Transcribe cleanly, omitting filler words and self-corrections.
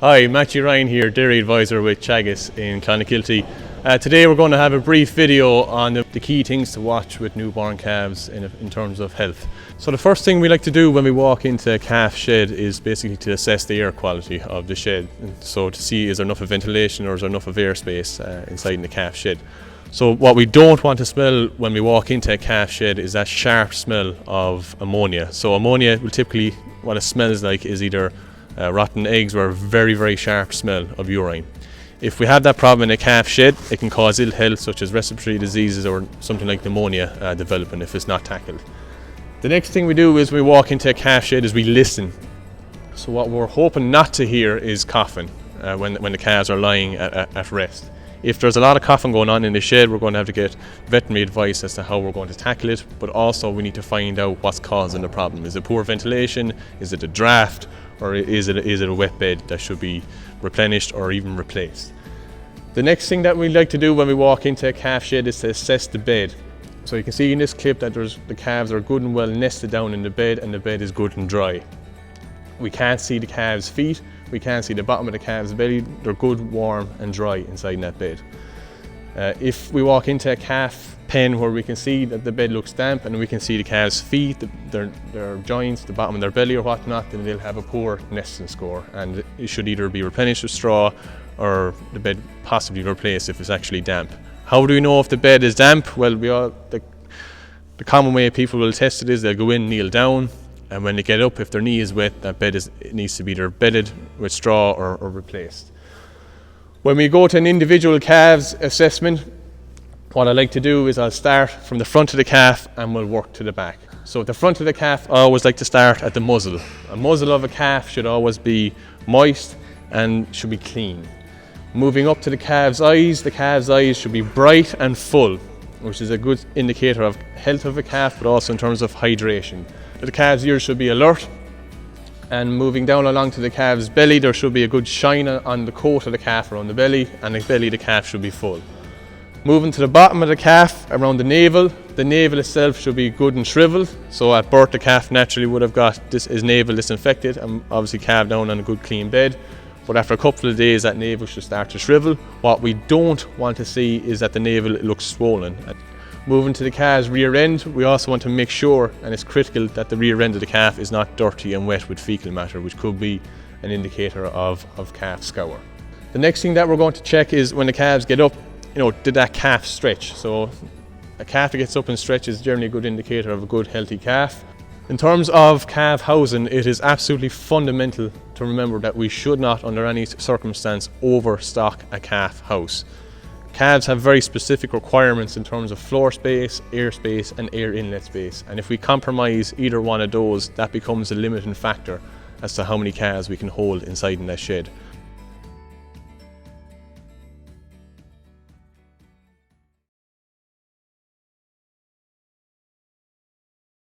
Hi, Matthew Ryan here, Dairy Advisor with Teagasc in Clonakilty. Today we're going to have a brief video on the key things to watch with newborn calves in terms of health. So the first thing we like to do when we walk into a calf shed is basically to assess the air quality of the shed. So to see is there enough of ventilation or is there enough of airspace inside in the calf shed. So what we don't want to smell when we walk into a calf shed is that sharp smell of ammonia. So ammonia will typically, what it smells like is either rotten eggs or a very, very sharp smell of urine. If we have that problem in a calf shed, it can cause ill health such as respiratory diseases or something like pneumonia developing if it's not tackled. The next thing we do is when we walk into a calf shed is we listen. So what we're hoping not to hear is coughing when the calves are lying at rest. If there's a lot of coughing going on in the shed, we're going to have to get veterinary advice as to how we're going to tackle it, but also we need to find out what's causing the problem. Is it poor ventilation? Is it a draft? Or is it a wet bed that should be replenished or even replaced? The next thing that we like to do when we walk into a calf shed is to assess the bed. So you can see in this clip that the calves are good and well nested down in the bed and the bed is good and dry. We can't see the calves' feet, we can't see the bottom of the calves' belly. They're good, warm and dry inside that bed. If we walk into a calf pen where we can see that the bed looks damp and we can see the calves' feet, their joints, the bottom of their belly or whatnot, then they'll have a poor nesting score and it should either be replenished with straw or the bed possibly replaced if it's actually damp. How do we know if the bed is damp? Well, the common way people will test it is they'll go in, kneel down, and when they get up, if their knee is wet, that bed needs to be either bedded with straw or replaced. When we go to an individual calf's assessment, what I like to do is I'll start from the front of the calf and we'll work to the back. So at the front of the calf, I always like to start at the muzzle. A muzzle of a calf should always be moist and should be clean. Moving up to the calf's eyes should be bright and full, which is a good indicator of health of a calf, but also in terms of hydration. The calf's ears should be alert. And moving down along to the calf's belly, there should be a good shine on the coat of the calf around the belly, and the belly of the calf should be full. Moving to the bottom of the calf, around the navel itself should be good and shriveled. So at birth, the calf naturally would have got his navel disinfected and obviously calved down on a good clean bed. But after a couple of days, that navel should start to shrivel. What we don't want to see is that the navel looks swollen. Moving to the calf's rear end, we also want to make sure, and it's critical, that the rear end of the calf is not dirty and wet with fecal matter, which could be an indicator of calf scour. The next thing that we're going to check is when the calves get up, did that calf stretch? So a calf that gets up and stretches is generally a good indicator of a good healthy calf. In terms of calf housing, it is absolutely fundamental to remember that we should not, under any circumstance, overstock a calf house. Calves have very specific requirements in terms of floor space, air space and air inlet space, and if we compromise either one of those, that becomes a limiting factor as to how many calves we can hold inside in that shed.